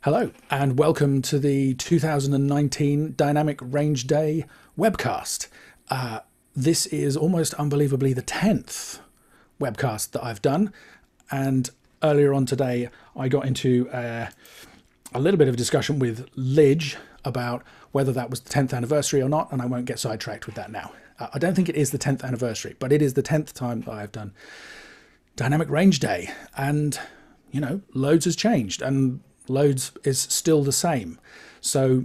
Hello, and welcome to the 2019 Dynamic Range Day webcast. This is almost unbelievably the 10th webcast that I've done, and earlier on today I got into a little bit of a discussion with Lidge about whether that was the 10th anniversary or not, and I won't get sidetracked with that now. I don't think it is the 10th anniversary, but it is the 10th time that I've done Dynamic Range Day, and, you know, loads has changed, and loads is still the same. So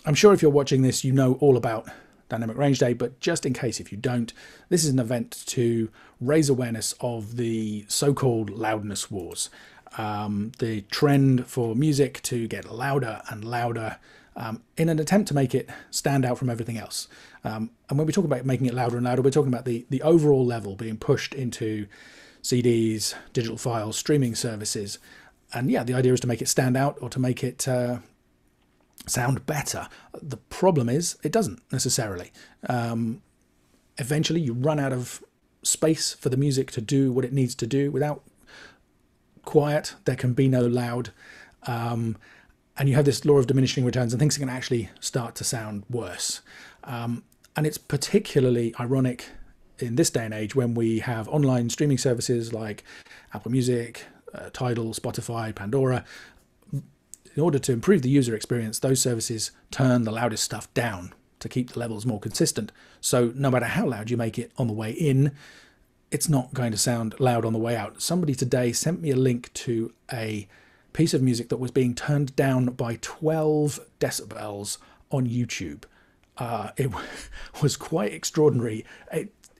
I'm sure if you're watching this, you know all about Dynamic Range Day, but just in case if you don't, this is an event to raise awareness of the so-called loudness wars, the trend for music to get louder and louder in an attempt to make it stand out from everything else. And when we talk about making it louder and louder, we're talking about the overall level being pushed into CDs, digital files, streaming services. And yeah, the idea is to make it stand out or to make it sound better. The problem is it doesn't necessarily. Eventually you run out of space for the music to do what it needs to do. Without quiet, there can be no loud. And you have this law of diminishing returns, and things can actually start to sound worse. And it's particularly ironic in this day and age when we have online streaming services like Apple Music, Tidal, Spotify, Pandora. In order to improve the user experience, those services turn the loudest stuff down to keep the levels more consistent. So no matter how loud you make it on the way in, it's not going to sound loud on the way out. Somebody today sent me a link to a piece of music that was being turned down by 12 decibels on YouTube. It was quite extraordinary.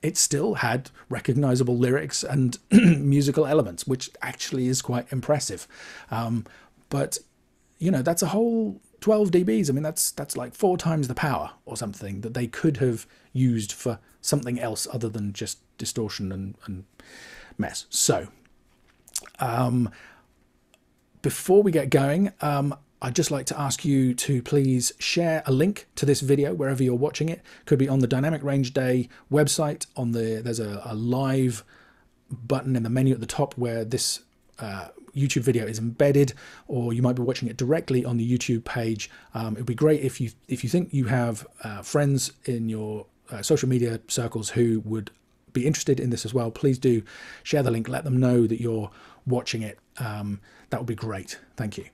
It still had recognizable lyrics and musical elements, which actually is quite impressive. But, you know, that's a whole 12 dBs. I mean, that's like 4 times the power or something that they could have used for something else other than just distortion and mess. So, before we get going, I'd just like to ask you to please share a link to this video wherever you're watching it. Could be on the Dynamic Range Day website. There's a live button in the menu at the top where this YouTube video is embedded, or you might be watching it directly on the YouTube page. It'd be great if you think you have friends in your social media circles who would be interested in this as well. Please do share the link. Let them know that you're watching it. That would be great. Thank you.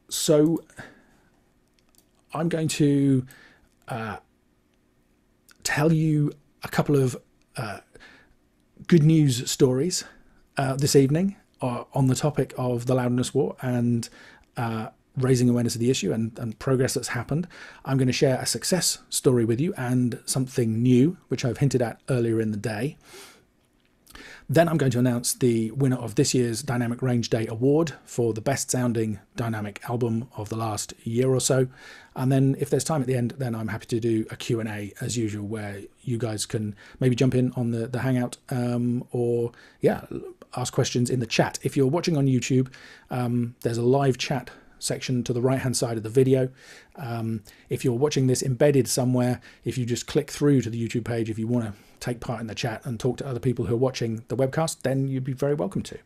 So I'm going to tell you a couple of good news stories this evening on the topic of the loudness war and raising awareness of the issue and progress that's happened. I'm going to share a success story with you and something new, which I've hinted at earlier in the day. Then I'm going to announce the winner of this year's Dynamic Range Day Award for the best sounding dynamic album of the last year or so. And then if there's time at the end, then I'm happy to do a Q&A as usual, where you guys can maybe jump in on the Hangout or, yeah, ask questions in the chat. If you're watching on YouTube, there's a live chat section to the right hand side of the video. If you're watching this embedded somewhere, if you just click through to the YouTube page, if you want to take part in the chat and talk to other people who are watching the webcast, then you'd be very welcome to.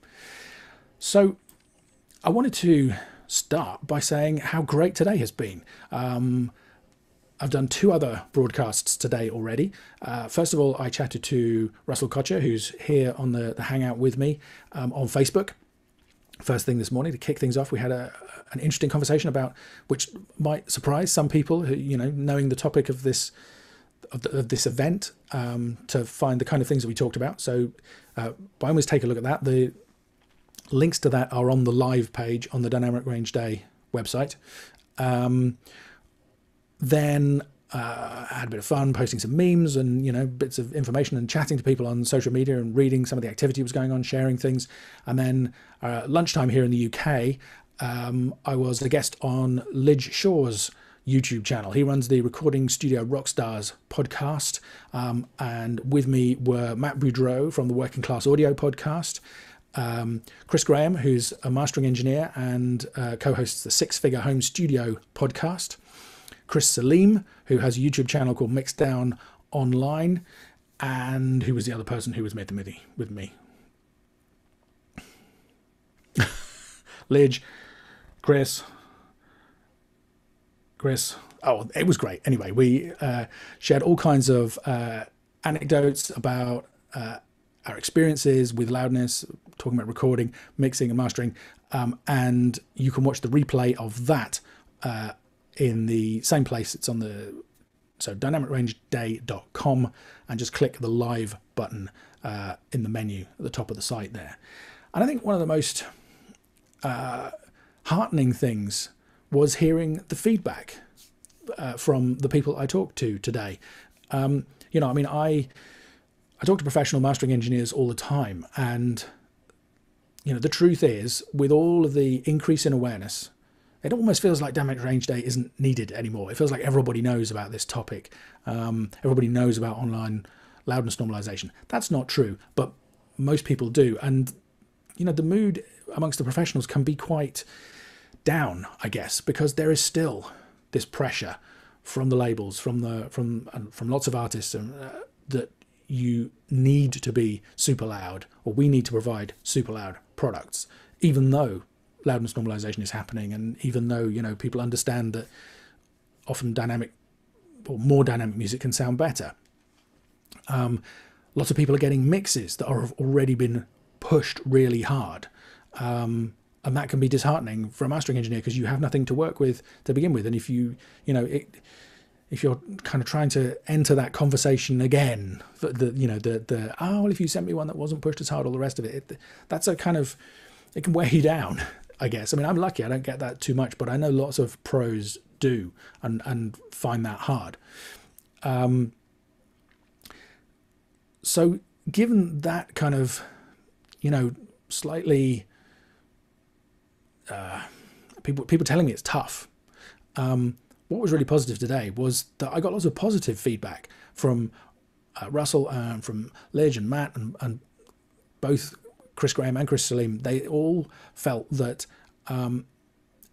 So I wanted to start by saying how great today has been. I've done 2 other broadcasts today already. First of all, I chatted to Russell Kocher, who's here on the Hangout with me on Facebook. First thing this morning to kick things off, we had an interesting conversation about, which might surprise some people who, you know, knowing the topic of this event, to find the kind of things that we talked about. So by all means take a look at that. The links to that are on the live page on the Dynamic Range Day website. Then I had a bit of fun posting some memes and, you know, bits of information and chatting to people on social media and reading some of the activity that was going on, sharing things. And then lunchtime here in the UK, I was a guest on Lidge Shaw's YouTube channel. He runs the Recording Studio Rockstars podcast, and with me were Matt Boudreau from the Working Class Audio podcast, Chris Graham, who's a mastering engineer and co-hosts the Six Figure Home Studio podcast, Chris Salim, who has a YouTube channel called Mixdown Online, and who was the other person who was with me? Lidge. Chris. Oh, it was great. Anyway, we shared all kinds of anecdotes about our experiences with loudness, talking about recording, mixing and mastering. And you can watch the replay of that in the same place. It's on dynamicrangeday.com, and just click the live button in the menu at the top of the site there. And I think one of the most heartening things was hearing the feedback from the people I talked to today. I talk to professional mastering engineers all the time, and the truth is, with all of the increase in awareness, it almost feels like Dynamic Range Day isn't needed anymore. It feels like everybody knows about this topic. Everybody knows about online loudness normalization. That's not true, but most people do. And the mood amongst the professionals can be quite down, I guess, because there is still this pressure from the labels, from lots of artists, that you need to be super loud, or we need to provide super loud products, even though loudness normalization is happening, and even though people understand that often dynamic or more dynamic music can sound better. Lots of people are getting mixes that have already been pushed really hard. And that can be disheartening for a mastering engineer, because you have nothing to work with to begin with. And if if you're kind of trying to enter that conversation again, if you sent me one that wasn't pushed as hard, all the rest of it, that's a kind of, it can weigh you down, I guess. I mean, I'm lucky, I don't get that too much, but I know lots of pros do and find that hard. So given that kind of, slightly, people telling me it's tough, what was really positive today was that I got lots of positive feedback from Russell and from Lidge and Matt and both Chris Graham and Chris Salim. They all felt that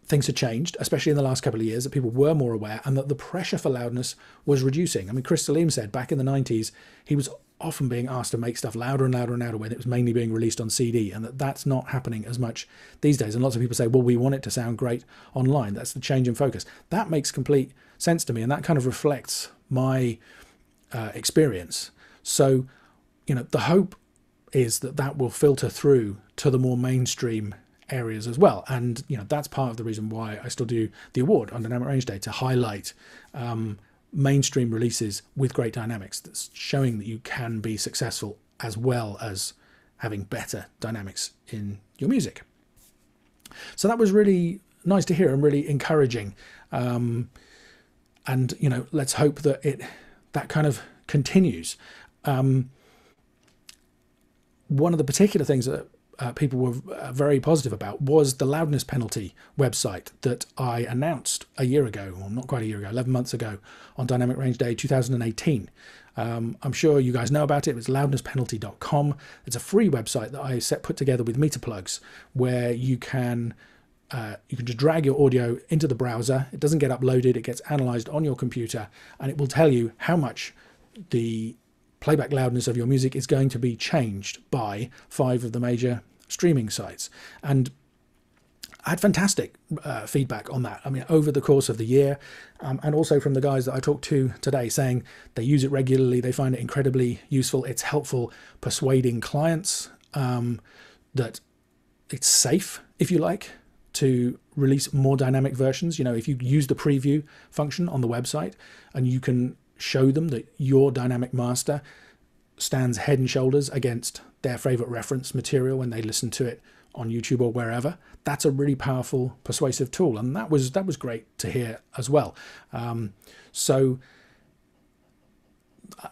things had changed, especially in the last couple of years, that people were more aware and that the pressure for loudness was reducing. I mean, Chris Salim said back in the 90s, he was often being asked to make stuff louder and louder and louder when it was mainly being released on CD, and that's not happening as much these days. And lots of people say, well, we want it to sound great online. That's the change in focus. That makes complete sense to me, and that kind of reflects my experience. So, the hope is that will filter through to the more mainstream areas as well. And, that's part of the reason why I still do the award on Dynamic Range Day, to highlight mainstream releases with great dynamics, that's showing that you can be successful as well as having better dynamics in your music. So that was really nice to hear and really encouraging. And let's hope that that kind of continues. One of the particular things that people were very positive about was the loudness penalty website that I announced a year ago, or not quite a year ago, 11 months ago, on Dynamic Range Day 2018. I'm sure you guys know about it. It's loudnesspenalty.com. It's a free website that I put together with meter plugs, where you can just drag your audio into the browser. It doesn't get uploaded. It gets analyzed on your computer, and it will tell you how much the playback loudness of your music is going to be changed by 5 of the major streaming sites. And I had fantastic feedback on that. I mean, over the course of the year, and also from the guys that I talked to today, saying they use it regularly, they find it incredibly useful. It's helpful persuading clients that it's safe, if you like, to release more dynamic versions. If you use the preview function on the website, and you can show them that your dynamic master stands head and shoulders against their favorite reference material when they listen to it on YouTube or wherever, that's a really powerful persuasive tool. And that was great to hear as well. So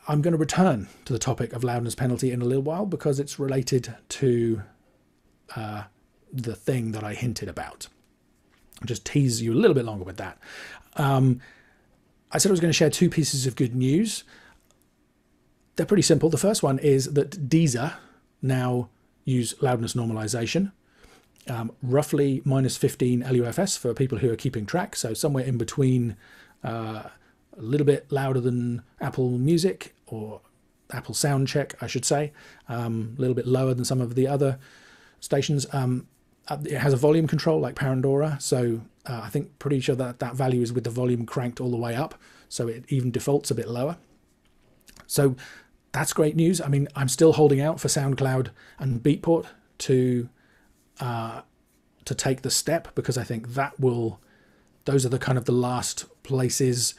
I'm going to return to the topic of loudness penalty in a little while, because it's related to the thing that I hinted about. I'll just tease you a little bit longer with that. I said I was going to share 2 pieces of good news. They're pretty simple. The first one is that Deezer now use loudness normalization, roughly minus 15 LUFS for people who are keeping track. So somewhere in between, a little bit louder than Apple Music, or Apple Soundcheck, I should say, a little bit lower than some of the other stations. It has a volume control like Pandora, so I think pretty sure that that value is with the volume cranked all the way up, so it even defaults a bit lower. So that's great news. I mean, I'm still holding out for SoundCloud and Beatport to take the step, because I think those are the kind of the last places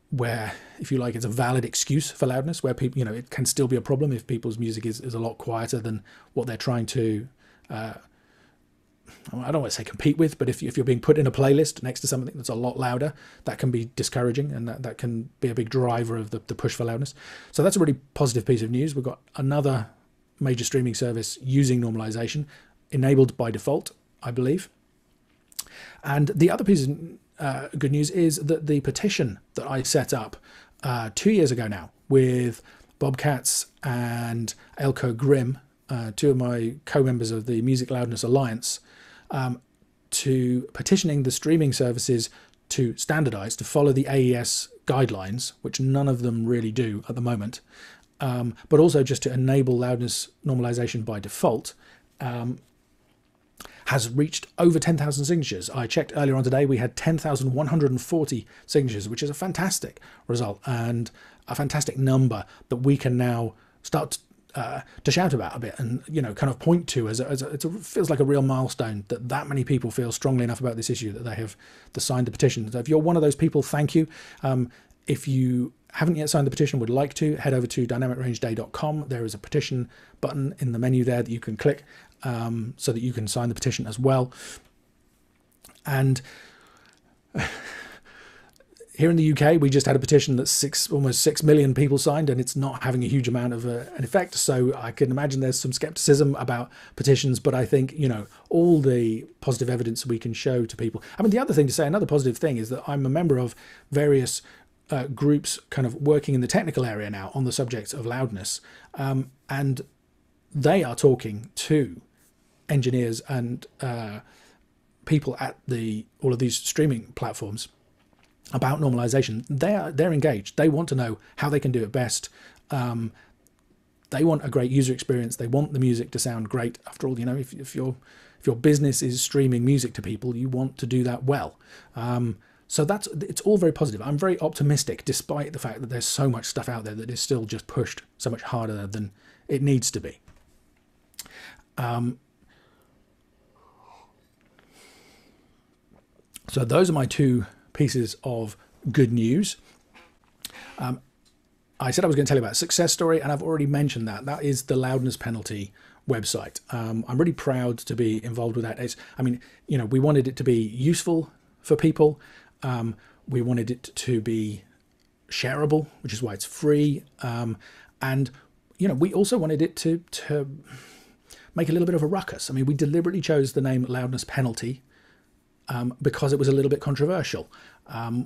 where, if you like, it's a valid excuse for loudness, where people, it can still be a problem if people's music is a lot quieter than what they're trying to, I don't want to say compete with, but if you're being put in a playlist next to something that's a lot louder, that can be discouraging, and that can be a big driver of the push for loudness. So that's a really positive piece of news. We've got another major streaming service using normalization, enabled by default, I believe. And the other piece of good news is that the petition that I set up 2 years ago now with Bobcats and Elko Grimm, two of my co-members of the Music Loudness Alliance, to petitioning the streaming services to standardize, to follow the AES guidelines, which none of them really do at the moment, but also just to enable loudness normalization by default, has reached over 10,000 signatures. I checked earlier on today, we had 10,140 signatures, which is a fantastic result and a fantastic number that we can now start to shout about a bit, and kind of point to as it feels like a real milestone that many people feel strongly enough about this issue that they have signed the petition. So if you're one of those people, thank you. If you haven't yet signed the petition, would like to, head over to dynamicrangeday.com. There is a petition button in the menu there that you can click, so that you can sign the petition as well. And here in the UK, we just had a petition that almost 6 million people signed, and it's not having a huge amount of an effect. So I can imagine there's some skepticism about petitions, but I think, all the positive evidence we can show to people. I mean, the other thing to say, another positive thing, is that I'm a member of various groups kind of working in the technical area now on the subject of loudness, and they are talking to engineers and people at all of these streaming platforms about normalization. They're engaged. They want to know how they can do it best. They want a great user experience. They want the music to sound great. After all, if your business is streaming music to people, you want to do that well. So it's all very positive. I'm very optimistic, despite the fact that there's so much stuff out there that is still just pushed so much harder than it needs to be. So those are my two pieces of good news. I said I was going to tell you about a success story, and I've already mentioned that. That is the loudness penalty website. I'm really proud to be involved with that. We wanted it to be useful for people. We wanted it to be shareable, which is why it's free. And we also wanted it to make a little bit of a ruckus. I mean, we deliberately chose the name Loudness Penalty because it was a little bit controversial.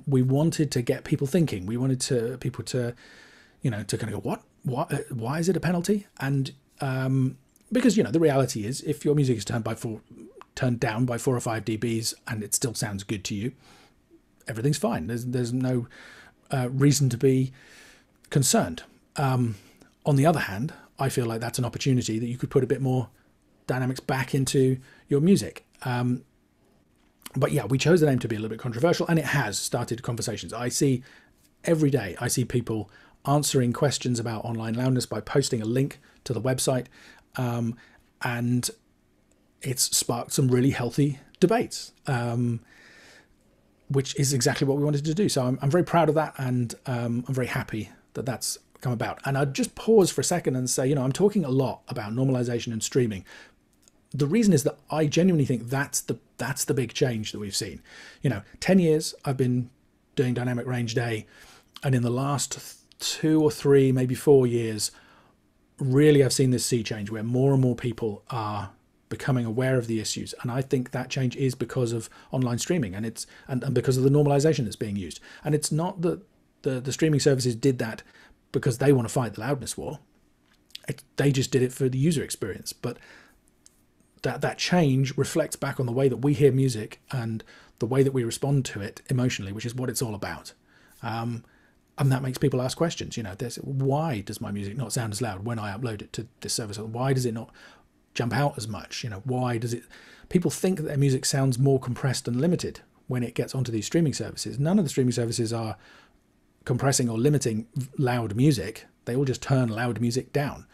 We wanted to get people thinking. We wanted people to kind of go, what? Why is it a penalty? And because the reality is, if your music is turned down by 4 or 5 dBs and it still sounds good to you, everything's fine. There's no reason to be concerned. On the other hand, I feel like that's an opportunity that you could put a bit more dynamics back into your music. But yeah, we chose the name to be a little bit controversial, and it has started conversations. Every day I see people answering questions about online loudness by posting a link to the website, and it's sparked some really healthy debates, which is exactly what we wanted to do. So I'm very proud of that, and I'm very happy that that's come about. And I'd just pause for a second and say, I'm talking a lot about normalization and streaming. The reason is that I genuinely think that's the big change that we've seen. 10 years I've been doing Dynamic Range Day, and in the last 2 or 3, maybe 4 years, really I've seen this sea change where more and more people are becoming aware of the issues. And I think that change is because of online streaming, and because of the normalization that's being used. And it's not that the streaming services did that because they want to fight the loudness war. They just did it for the user experience. But that change reflects back on the way that we hear music and the way that we respond to it emotionally, which is what it's all about. And that makes people ask questions. Why does my music not sound as loud when I upload it to this service? Why does it not jump out as much. You know, why does it? People think that their music sounds more compressed and limited when it gets onto these streaming services. None of the streaming services are compressing or limiting loud music. They all just turn loud music down.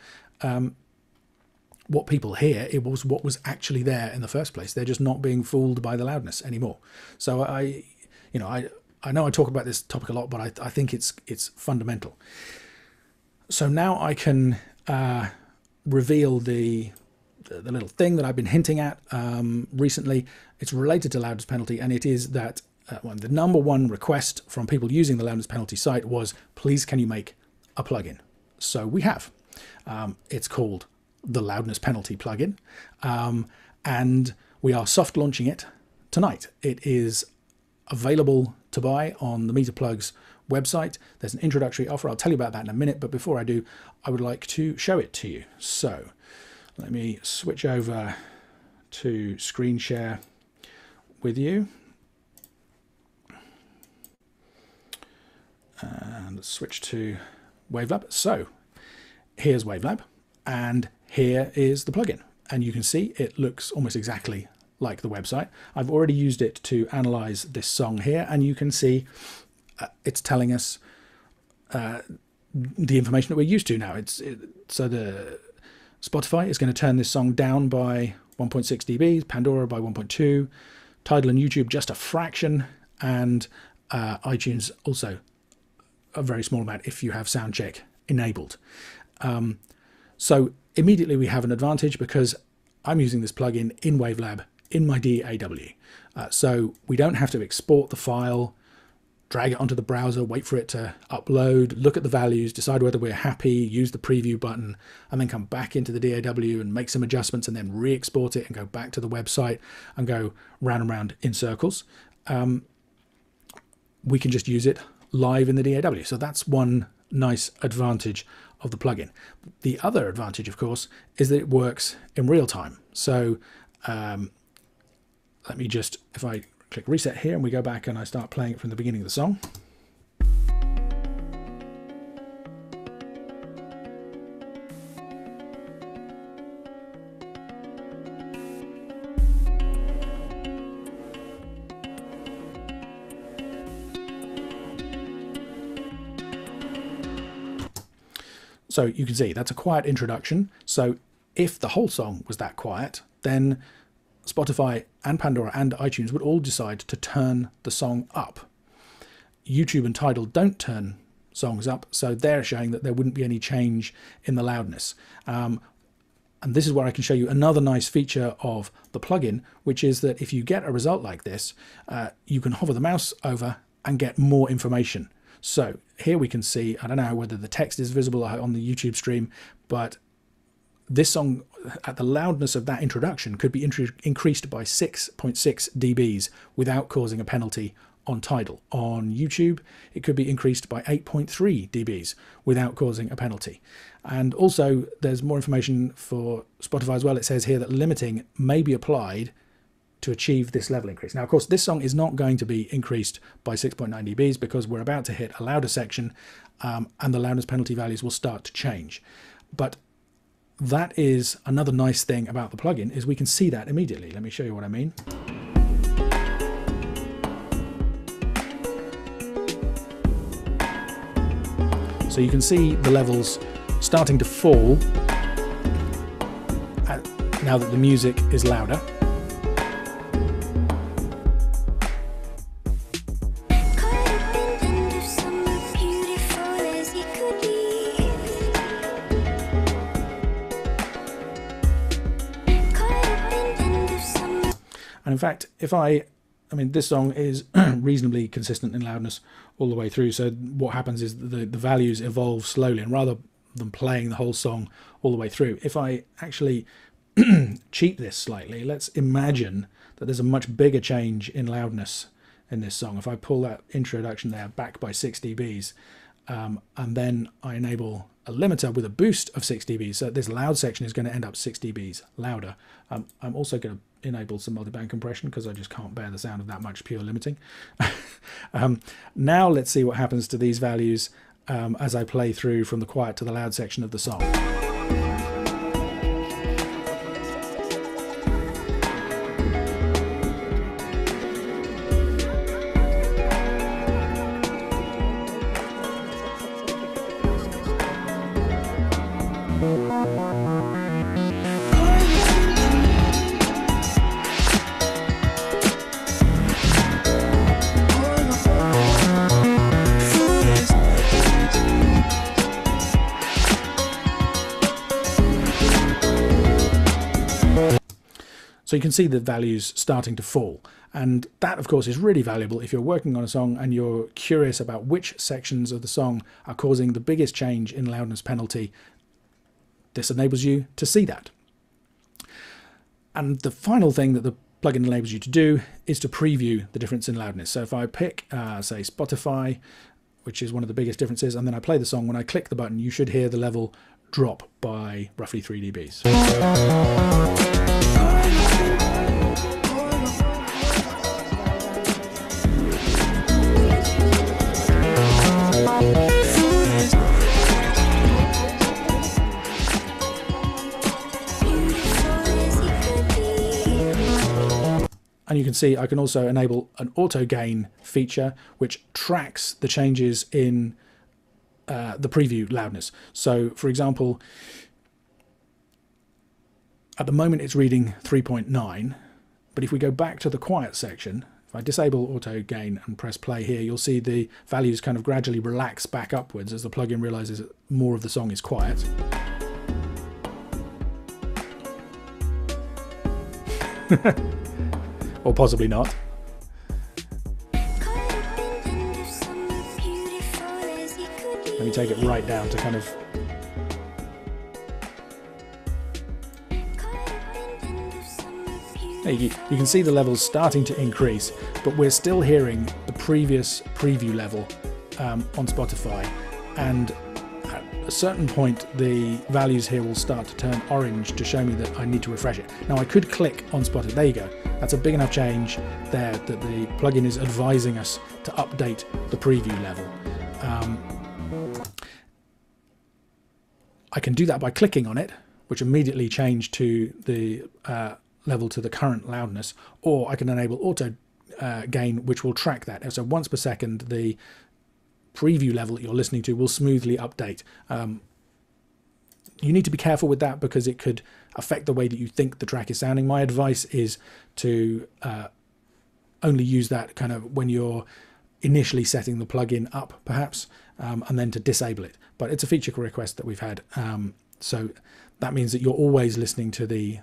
What people hear, it was what was actually there in the first place. They're just not being fooled by the loudness anymore. So I know I talk about this topic a lot, but I think it's fundamental. So now I can reveal the little thing that I've been hinting at recently. It's related to loudness penalty, and it is that the number one request from people using the loudness penalty site was, please can you make a plugin? So we have. It's called the loudness penalty plugin, and we are soft launching it tonight. It is available to buy on the MeterPlugs website. There's an introductory offer. I'll tell you about that in a minute, but before I do, I would like to show it to you. So let me switch over to screen share with you. And let's switch to Wavelab. So here's Wavelab, and here is the plugin. And you can see it looks almost exactly like the website. I've already used it to analyze this song here, and you can see it's telling us the information that we're used to now. So the Spotify is going to turn this song down by 1.6 dBs, Pandora by 1.2, Tidal and YouTube just a fraction, and iTunes also a very small amount if you have soundcheck enabled. So immediately we have an advantage because I'm using this plugin in Wavelab in my DAW. So we don't have to export the file, drag it onto the browser, wait for it to upload, look at the values, decide whether we're happy, use the preview button, and then come back into the DAW and make some adjustments and then re-export it and go back to the website and go round and round in circles. We can just use it live in the DAW. So that's one nice advantage of the plugin. The other advantage, of course, is that it works in real time. So let me just, if I click reset here and we go back and I start playing it from the beginning of the song. So you can see that's a quiet introduction. So if the whole song was that quiet, then Spotify and Pandora and iTunes would all decide to turn the song up. YouTube and Tidal don't turn songs up, so they're showing that there wouldn't be any change in the loudness. And this is where I can show you another nice feature of the plugin, which is that if you get a result like this, you can hover the mouse over and get more information. So here we can see, I don't know whether the text is visible on the YouTube stream, but this song at the loudness of that introduction could be increased by 6.6 dBs without causing a penalty on Tidal. On YouTube, it could be increased by 8.3 dBs without causing a penalty. And also there's more information for Spotify as well. It says here that limiting may be applied to achieve this level increase. Now, of course, this song is not going to be increased by 6.9 dBs because we're about to hit a louder section and the loudness penalty values will start to change. But that is another nice thing about the plugin, is we can see that immediately. Let me show you what I mean. So you can see the levels starting to fall now that the music is louder. And in fact, if I mean, this song is reasonably consistent in loudness all the way through. So what happens is the values evolve slowly, and rather than playing the whole song all the way through, if I actually cheat this slightly, let's imagine that there's a much bigger change in loudness in this song. If I pull that introduction there back by 6 dBs, and then I enable a limiter with a boost of 6 dBs, so this loud section is going to end up 6 dBs louder. I'm also going to enable some multiband compression because I just can't bear the sound of that much pure limiting. Now let's see what happens to these values as I play through from the quiet to the loud section of the song. So you can see the values starting to fall. And that, of course, is really valuable if you're working on a song and you're curious about which sections of the song are causing the biggest change in loudness penalty. This enables you to see that. And the final thing that the plugin enables you to do is to preview the difference in loudness. So if I pick, say, Spotify, which is one of the biggest differences, and then I play the song, when I click the button, you should hear the level drop by roughly 3 dBs. And you can see I can also enable an auto gain feature which tracks the changes in the preview loudness. So for example, at the moment it's reading 3.9, but if we go back to the quiet section, if I disable auto gain and press play here, you'll see the values kind of gradually relax back upwards as the plugin realizes that more of the song is quiet. Or possibly not. Let me take it right down to kind of... You can see the levels starting to increase, but we're still hearing the previous preview level on Spotify, and at a certain point the values here will start to turn orange to show me that I need to refresh it. Now I could click on Spotify, there you go, that's a big enough change there that the plugin is advising us to update the preview level. I can do that by clicking on it, which immediately changed to the level to the current loudness, or I can enable auto gain, which will track that. So once per second, the preview level that you're listening to will smoothly update. You need to be careful with that because it could affect the way that you think the track is sounding. My advice is to only use that kind of when you're initially setting the plugin up, perhaps, and then to disable it. But it's a feature request that we've had, so that means that you're always listening to the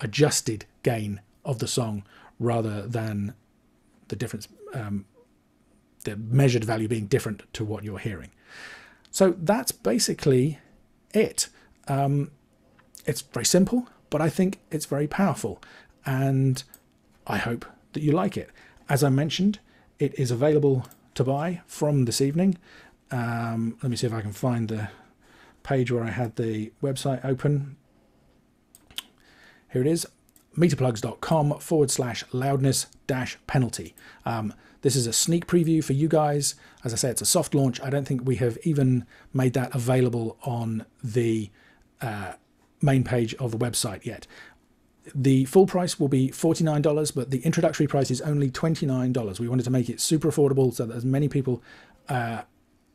adjusted gain of the song rather than the difference, the measured value being different to what you're hearing. So that's basically it. It's very simple, but I think it's very powerful, and I hope that you like it. As I mentioned, it is available to buy from this evening. Let me see if I can find the page where I had the website open. Here it is, meterplugs.com/loudness-penalty. This is a sneak preview for you guys. As I say, it's a soft launch. I don't think we have even made that available on the main page of the website yet. The full price will be $49, but the introductory price is only $29. We wanted to make it super affordable so that as many people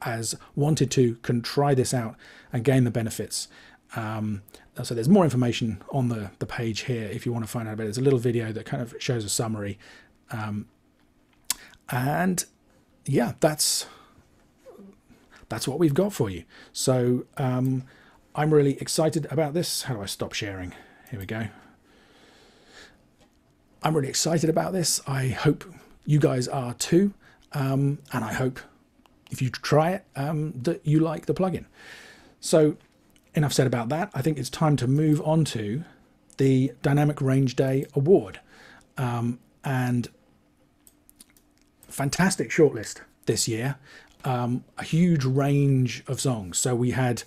as wanted to can try this out and gain the benefits. So there's more information on the page here if you want to find out about it. There's a little video that kind of shows a summary. And yeah, that's what we've got for you. So I'm really excited about this. How do I stop sharing? Here we go. I'm really excited about this. I hope you guys are too. And I hope if you try it, that you like the plugin. So enough said about that. I think it's time to move on to the Dynamic Range Day Award. And fantastic shortlist this year. A huge range of songs. So we had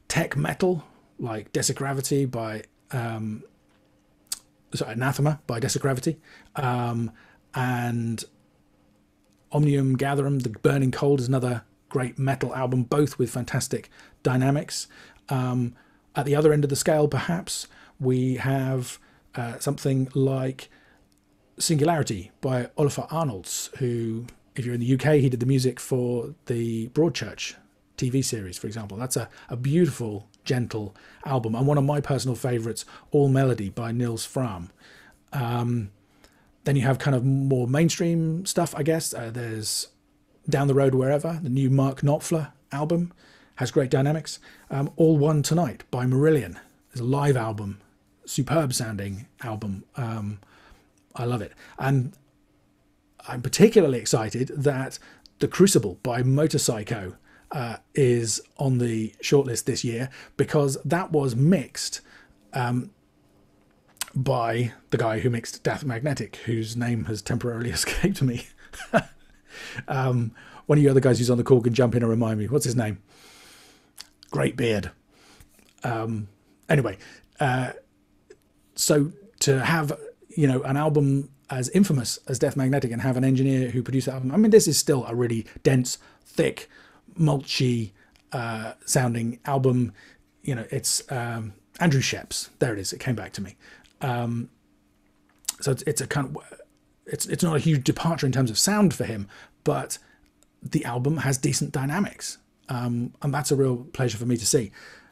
tech metal like Desecravity by Anathema by Desecravity, and Omnium Gatherum, The Burning Cold is another great metal album, both with fantastic dynamics. At the other end of the scale, perhaps, we have something like Singularity by Olafur Arnalds, who, if you're in the UK, he did the music for the Broadchurch TV series, for example. That's a beautiful, gentle album, and one of my personal favourites, All Melody by Nils Frahm. Then you have kind of more mainstream stuff, I guess. There's Down the Road Wherever, the new Mark Knopfler album, has great dynamics. All One Tonight by Marillion is a live album superb sounding album. I love it. And I'm particularly excited that The Crucible by Motorpsycho is on the shortlist this year, because that was mixed by the guy who mixed Death Magnetic, whose name has temporarily escaped me. One of you other guys who's on the call can jump in and remind me. What's his name? Great beard. Anyway, so to have, you know, an album as infamous as Death Magnetic and have an engineer who produced that album, I mean, this is still a really dense, thick, mulchy sounding album. You know, it's Andrew Sheps. There it is. It came back to me. So it's a kind of, it's not a huge departure in terms of sound for him, but the album has decent dynamics. And that's a real pleasure for me to see.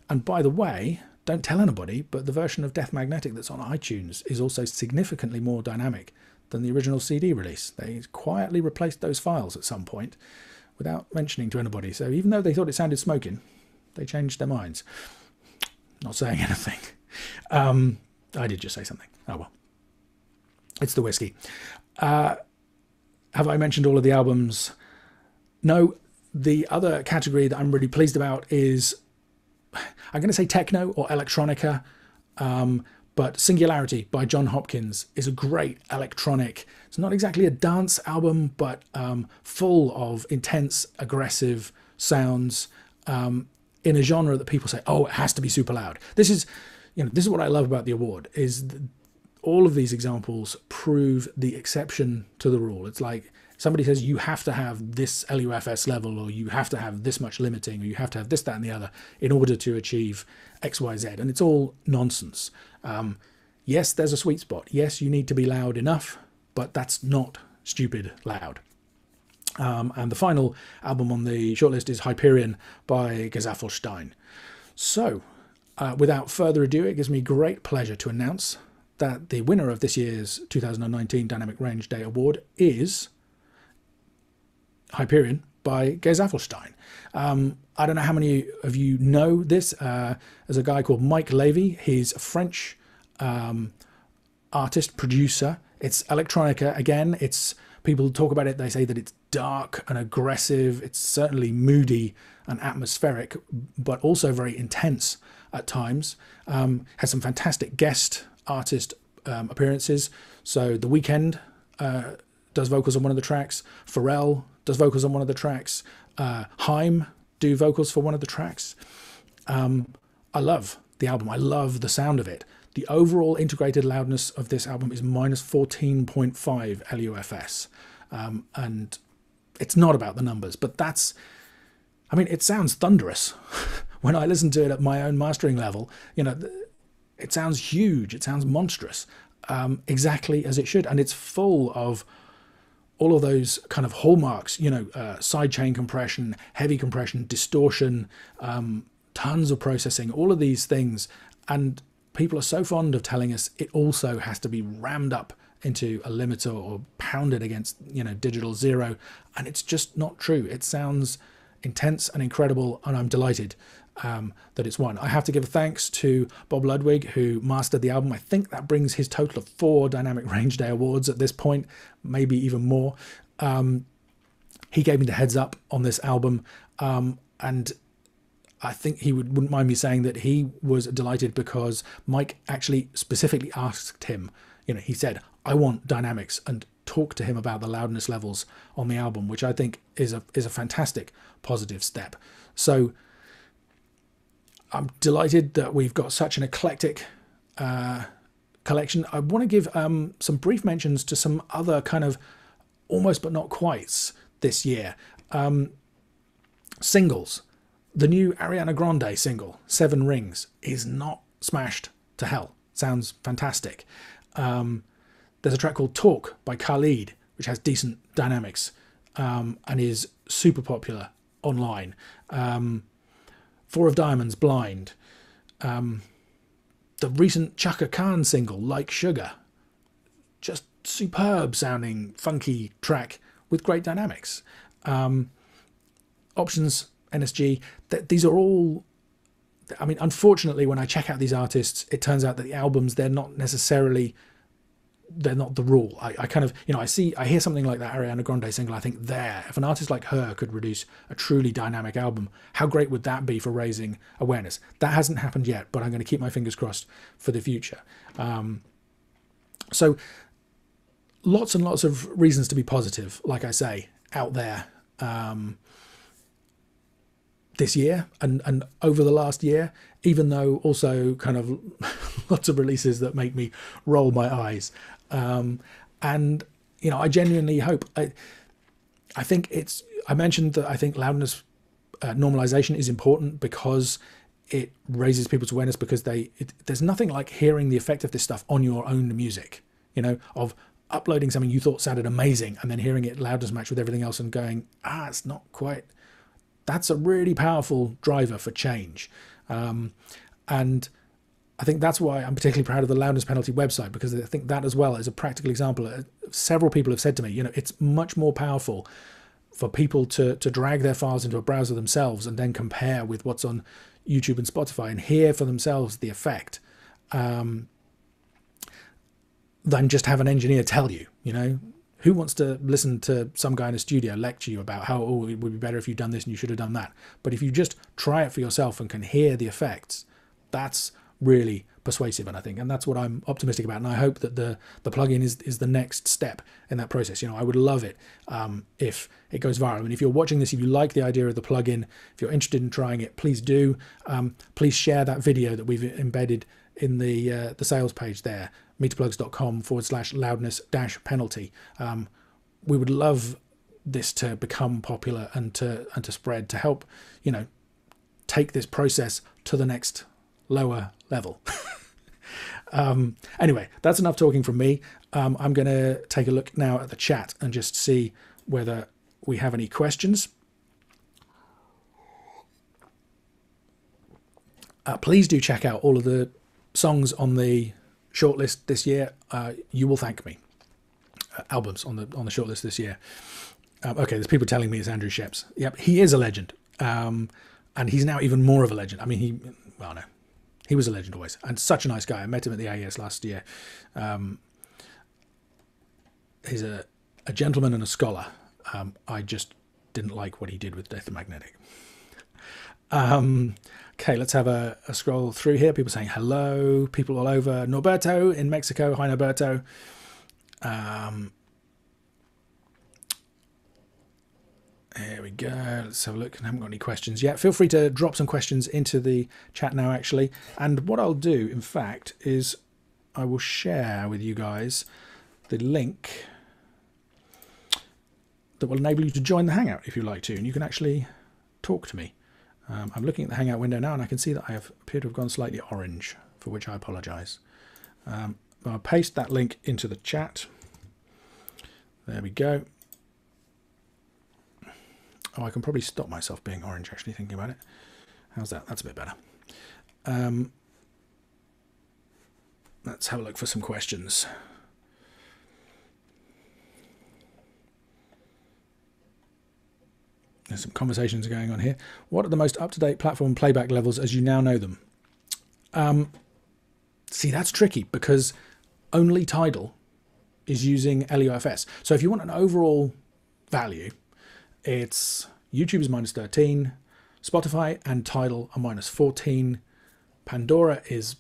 And by the way, don't tell anybody, but the version of Death Magnetic that's on iTunes is also significantly more dynamic than the original CD release. They quietly replaced those files at some point without mentioning to anybody. So even though they thought it sounded smoking, they changed their minds. Not saying anything. I did just say something. Oh well. It's the whiskey. Have I mentioned all of the albums? No. The other category that I'm really pleased about is, I'm going to say techno or electronica, but Singularity by John Hopkins is a great electronic. It's not exactly a dance album, but full of intense, aggressive sounds in a genre that people say, oh, it has to be super loud. This is what I love about the award, is all of these examples prove the exception to the rule. It's like somebody says you have to have this LUFS level, or you have to have this much limiting, or you have to have this, that, and the other in order to achieve X, Y, Z. And it's all nonsense. Yes, there's a sweet spot. Yes, you need to be loud enough, but that's not stupid loud. And the final album on the shortlist is Hyperion by Gesaffelstein. So, without further ado, it gives me great pleasure to announce that the winner of this year's 2019 Dynamic Range Day Award is Hyperion by Gesaffelstein. I don't know how many of you know this. There's a guy called Mike Levy. He's a French artist, producer. It's electronica again. It's, people talk about it, they say that it's dark and aggressive. It's certainly moody and atmospheric, but also very intense at times. Has some fantastic guest artist appearances. So The Weeknd does vocals on one of the tracks. Pharrell does vocals on one of the tracks. Haim do vocals for one of the tracks. I love the album. I love the sound of it. The overall integrated loudness of this album is minus 14.5 LUFS. And it's not about the numbers, but that's, I mean, it sounds thunderous. When I listen to it at my own mastering level, you know, it sounds huge. It sounds monstrous, exactly as it should. And it's full of all of those kind of hallmarks, you know, sidechain compression, heavy compression, distortion, tons of processing, all of these things. And people are so fond of telling us it also has to be rammed up into a limiter or pounded against, you know, digital zero. And it's just not true. It sounds intense and incredible, and I'm delighted that it's won. I have to give thanks to Bob Ludwig, who mastered the album. I think that brings his total of 4 Dynamic Range Day Awards at this point, maybe even more. He gave me the heads up on this album, and I think he wouldn't mind me saying that he was delighted because Mike actually specifically asked him, you know, he said, I want dynamics, and talk to him about the loudness levels on the album, which I think is a fantastic positive step. So I'm delighted that we've got such an eclectic collection. I want to give some brief mentions to some other kind of almost but not quites this year. Singles. The new Ariana Grande single, 7 Rings, is not smashed to hell. Sounds fantastic. There's a track called Talk by Khalid, which has decent dynamics and is super popular online. 4 of Diamonds, Blind. The recent Chaka Khan single, Like Sugar. Just superb sounding, funky track with great dynamics. Options, NSG, these are all I mean, unfortunately, when I check out these artists, it turns out that the albums, they're not the rule. I kind of, I hear something like that Ariana Grande single. I think if an artist like her could produce a truly dynamic album, how great would that be for raising awareness? That hasn't happened yet, but I'm going to keep my fingers crossed for the future. So lots and lots of reasons to be positive, like I say, out there this year and over the last year, even though also kind of lots of releases that make me roll my eyes. And, I genuinely hope, I think I mentioned that I think loudness normalization is important because it raises people's awareness, because there's nothing like hearing the effect of this stuff on your own music, of uploading something you thought sounded amazing and then hearing it loudness match with everything else and going, it's not quite. That's a really powerful driver for change. And I think that's why I'm particularly proud of the loudness penalty website, because I think that as well is a practical example. Several people have said to me, it's much more powerful for people to drag their files into a browser themselves and then compare with what's on YouTube and Spotify and hear for themselves the effect, than just have an engineer tell you. Who wants to listen to some guy in a studio lecture you about how, it would be better if you'd done this and you should have done that? But if you just try it for yourself and can hear the effects, that's really persuasive, and that's what I'm optimistic about. And I hope that the plugin is the next step in that process. I would love it if it goes viral. I mean, if you're watching this, if you like the idea of the plugin, if you're interested in trying it, please do. Please share that video that we've embedded in the sales page there, meterplugs.com/loudness-penalty. We would love this to become popular and to spread, to help take this process to the next lower level. Anyway, that's enough talking from me. I'm going to take a look now at the chat and just see whether we have any questions. Please do check out all of the songs on the shortlist this year. You will thank me. Albums on the shortlist this year. Okay, there's people telling me it's Andrew Sheps. Yep, he is a legend, and he's now even more of a legend. I mean, he was a legend always, and such a nice guy. I met him at the AES last year. He's a gentleman and a scholar. I just didn't like what he did with Death Magnetic. Okay, let's have a scroll through here. People saying hello. People all over. Norberto in Mexico. Hi, Norberto. There we go. Let's have a look. I haven't got any questions yet. Feel free to drop some questions into the chat now, actually. And what I'll do, in fact, is I will share with you guys the link that will enable you to join the Hangout if you like to. And you can actually talk to me. I'm looking at the Hangout window now, and I can see that I appear to have gone slightly orange, for which I apologise. I'll paste that link into the chat. There we go. Oh, I can probably stop myself being orange, actually, thinking about it. How's that? That's a bit better. Let's have a look for some questions. There's some conversations going on here. What are the most up-to-date platform playback levels as you now know them? See, that's tricky because only Tidal is using LUFS. So if you want an overall value, it's YouTube is -13, Spotify and Tidal are -14, Pandora is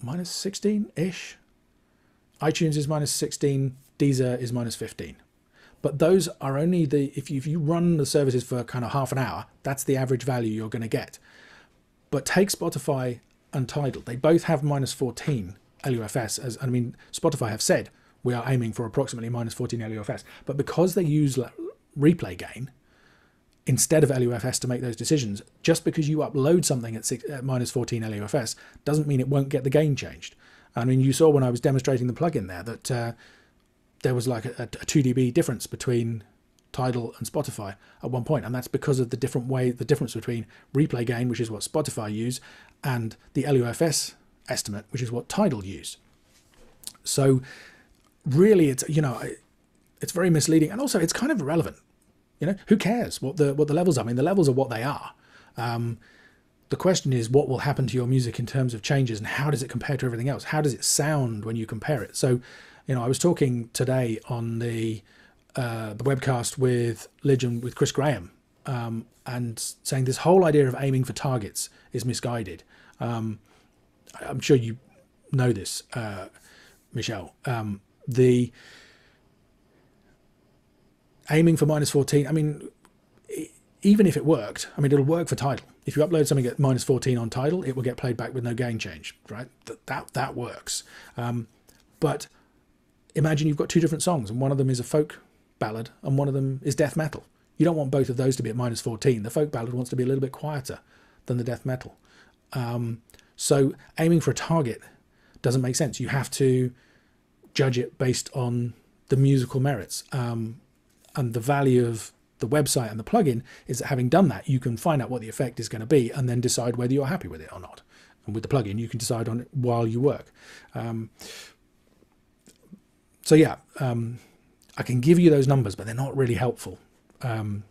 -16-ish, iTunes is -16, Deezer is -15. But those are only if you run the services for kind of half an hour, that's the average value you're going to get. But take Spotify and Tidal, they both have -14 LUFS. Spotify have said we are aiming for approximately -14 LUFS, but because they use replay gain instead of LUFS to make those decisions, just because you upload something at -14 LUFS doesn't mean it won't get the gain changed. I mean, you saw when I was demonstrating the plugin there that there was like a 2 dB difference between Tidal and Spotify at one point, and that's because of the difference between replay gain, which is what Spotify use, and the LUFS estimate, which is what Tidal use. So really, it's it's very misleading, and also it's kind of irrelevant. Who cares what the levels are? I mean, the levels are what they are. the question is, what will happen to your music in terms of changes, and how does it compare to everything else? How does it sound when you compare it? So, I was talking today on the webcast with Lidge and with Chris Graham, and saying this whole idea of aiming for targets is misguided. I'm sure you know this, Michelle. The aiming for -14, I mean, even if it worked, I mean, it'll work for Tidal. If you upload something at -14 on Tidal, it will get played back with no gain change, right? That works. But imagine you've got two different songs, and one of them is a folk ballad and one of them is death metal. You don't want both of those to be at -14. The folk ballad wants to be a little bit quieter than the death metal. So aiming for a target doesn't make sense. You have to judge it based on the musical merits. And the value of the website and the plugin is that having done that, you can find out what the effect is going to be and then decide whether you're happy with it or not. And with the plugin, you can decide on it while you work. So yeah, I can give you those numbers, but they're not really helpful. And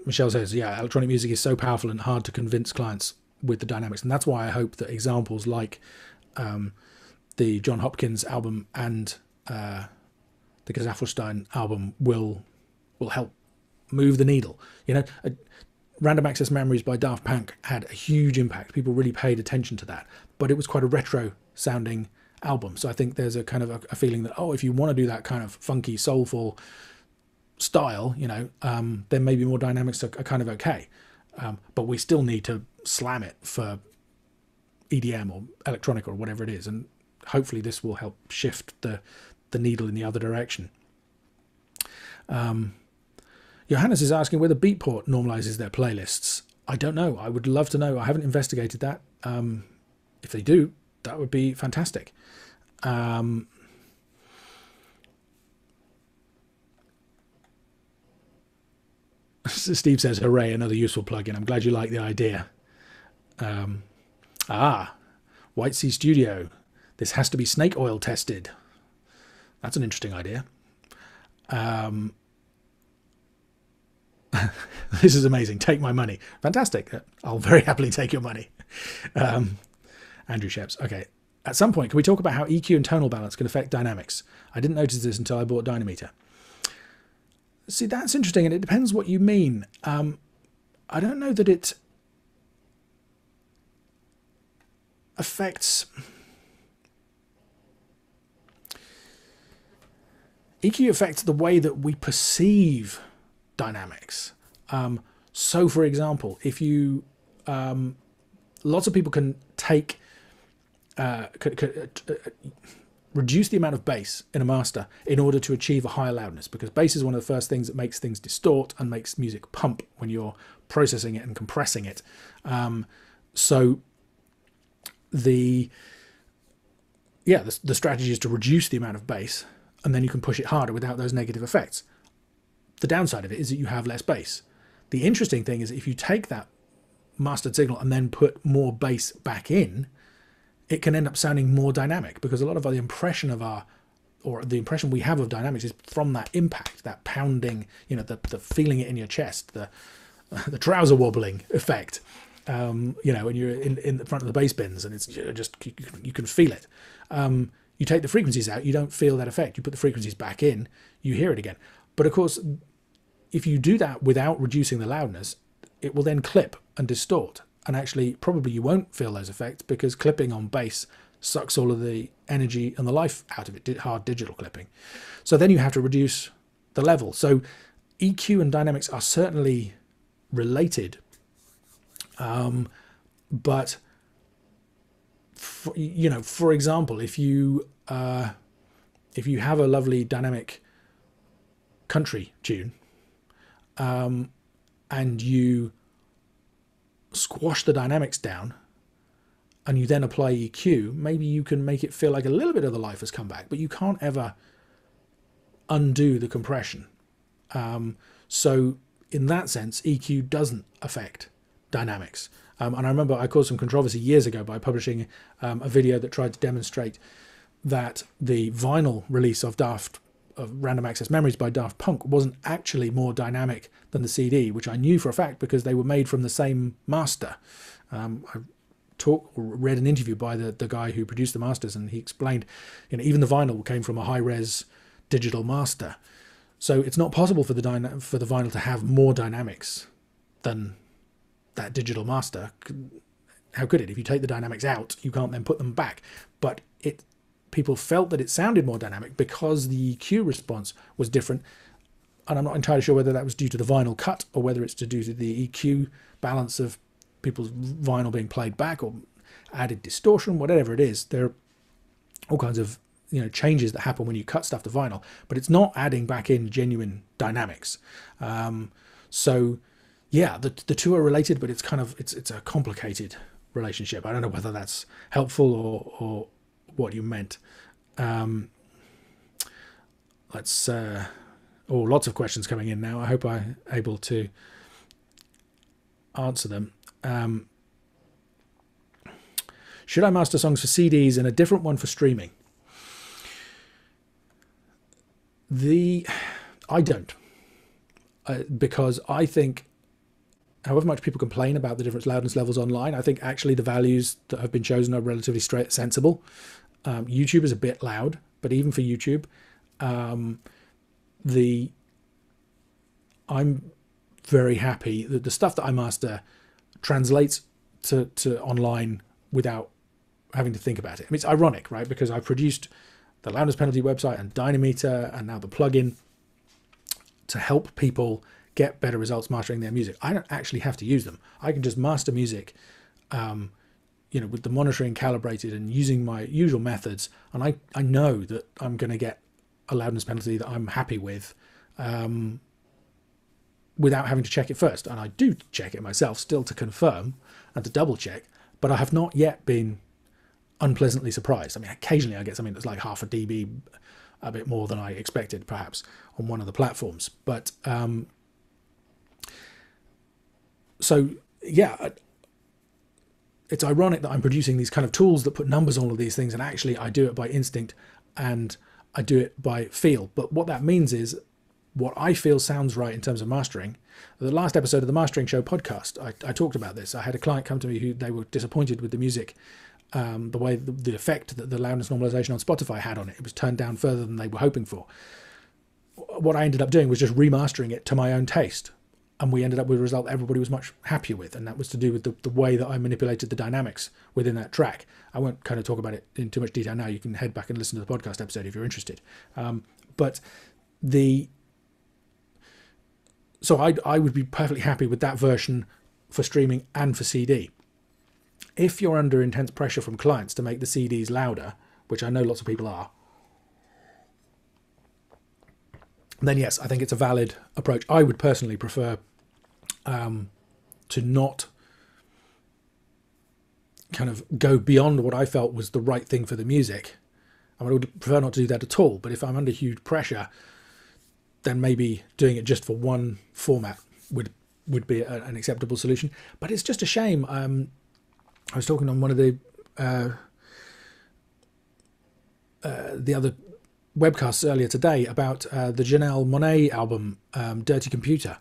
Michelle says, yeah, electronic music is so powerful and hard to convince clients with the dynamics. And that's why I hope that examples like the John Hopkins album and the Gesaffelstein album will help move the needle. Random Access Memories by Daft Punk had a huge impact. People really paid attention to that, but it was quite a retro sounding album. So I think there's a kind of a feeling that, if you want to do that kind of funky, soulful style, then maybe more dynamics are kind of okay. But we still need to slam it for EDM or electronic or whatever it is. And hopefully this will help shift the needle in the other direction. Johannes is asking whether Beatport normalizes their playlists. I don't know. I would love to know. I haven't investigated that. If they do, that would be fantastic. Steve says, hooray, another useful plugin. I'm glad you like the idea. White Sea Studio. This has to be snake oil tested. That's an interesting idea. This is amazing. Take my money. Fantastic. I'll very happily take your money. Andrew Sheps. Okay. At some point, can we talk about how EQ and tonal balance can affect dynamics? I didn't notice this until I bought Dynameter. See, that's interesting, and it depends what you mean. I don't know that it affects... EQ affects the way that we perceive dynamics. So, for example, if you... lots of people can take... reduce the amount of bass in a master in order to achieve a higher loudness, because bass is one of the first things that makes things distort and makes music pump when you're processing it and compressing it. So the strategy is to reduce the amount of bass, and then you can push it harder without those negative effects. The downside of it is that you have less bass. The interesting thing is if you take that mastered signal and then put more bass back in, it can end up sounding more dynamic, because a lot of the impression of the impression we have of dynamics is from that impact, that pounding, the feeling it in your chest, the trouser wobbling effect, when you're in the front of the bass bins, and it's just, you can feel it. You take the frequencies out, you don't feel that effect. You put the frequencies back in, you hear it again. But of course, if you do that without reducing the loudness, it will then clip and distort. And actually, probably you won't feel those effects, because clipping on bass sucks all of the energy and the life out of it, hard digital clipping. So then you have to reduce the level. So EQ and dynamics are certainly related. But, for example, if you have a lovely dynamic country tune, and you squash the dynamics down and you then apply EQ, maybe you can make it feel like a little bit of the life has come back, but you can't ever undo the compression. So in that sense, EQ doesn't affect dynamics. And I remember I caused some controversy years ago by publishing a video that tried to demonstrate that the vinyl release of Daft Random Access Memories by Daft Punk wasn't actually more dynamic than the CD, which I knew for a fact because they were made from the same master. I read an interview by the guy who produced the masters, and he explained, even the vinyl came from a high-res digital master. So it's not possible for the vinyl to have more dynamics than that digital master. How could it? If you take the dynamics out, you can't then put them back. But people felt that it sounded more dynamic because the EQ response was different. And I'm not entirely sure whether that was due to the vinyl cut or whether it's due to the EQ balance of people's vinyl being played back or added distortion, whatever it is. There are all kinds of changes that happen when you cut stuff to vinyl, but it's not adding back in genuine dynamics. So yeah, the two are related, but it's a complicated relationship. I don't know whether that's helpful or what you meant. Lots of questions coming in now. I hope I'm able to answer them. Should I master songs for CDs and a different one for streaming? I don't, because I think, however much people complain about the different loudness levels online, I think actually the values that have been chosen are relatively sensible. YouTube is a bit loud, but even for YouTube, I'm very happy that the stuff that I master translates to online without having to think about it. I mean, it's ironic, right? Because I produced the Loudness Penalty website and Dynameter and now the plugin to help people get better results mastering their music. I don't actually have to use them. I can just master music, with the monitoring calibrated and using my usual methods. And I know that I'm going to get a loudness penalty that I'm happy with, without having to check it first. And I do check it myself still to confirm and to double check, but I have not yet been unpleasantly surprised. I mean, occasionally I get something that's like half a dB, a bit more than I expected perhaps on one of the platforms. But so yeah, it's ironic that I'm producing these kind of tools that put numbers on all of these things, and actually I do it by instinct and I do it by feel. But what that means is what I feel sounds right in terms of mastering. The last episode of the Mastering Show podcast, I talked about this. I had a client come to me who they were disappointed with the music, the way the effect that the loudness normalization on Spotify had on it. It was turned down further than they were hoping for. What I ended up doing was just remastering it to my own taste. And we ended up with a result everybody was much happier with. And that was to do with the way that I manipulated the dynamics within that track. I won't kind of talk about it in too much detail now. You can head back and listen to the podcast episode if you're interested. So I would be perfectly happy with that version for streaming and for CD. If you're under intense pressure from clients to make the CDs louder, which I know lots of people are, then yes, I think it's a valid approach. I would personally prefer to not kind of go beyond what I felt was the right thing for the music. I would prefer not to do that at all. But if I'm under huge pressure, then maybe doing it just for one format would be an acceptable solution. But it's just a shame. I was talking on one of the other webcasts earlier today about the Janelle Monáe album, Dirty Computer.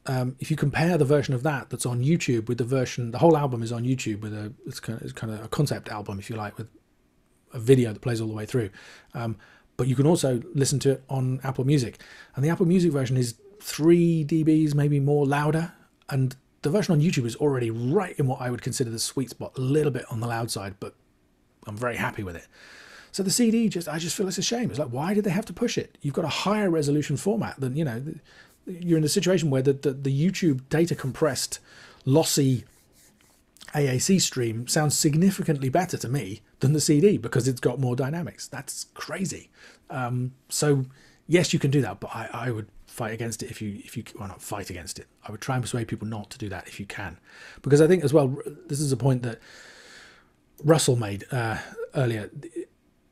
If you compare the version of that that's on YouTube with the whole album is on YouTube with it's kind of a concept album, if you like, with a video that plays all the way through. But you can also listen to it on Apple Music, and the Apple Music version is 3 dBs, maybe more louder, and the version on YouTube is already right in what I would consider the sweet spot, a little bit on the loud side, but I'm very happy with it. So the CD, I just feel it's a shame. It's like, why did they have to push it? You've got a higher resolution format than, you're in a situation where the YouTube data compressed, lossy AAC stream sounds significantly better to me than the CD because it's got more dynamics. That's crazy. So yes, you can do that, but I would fight against it if you well, not fight against it. I would try and persuade people not to do that if you can, because I think as well, this is a point that Russell made earlier.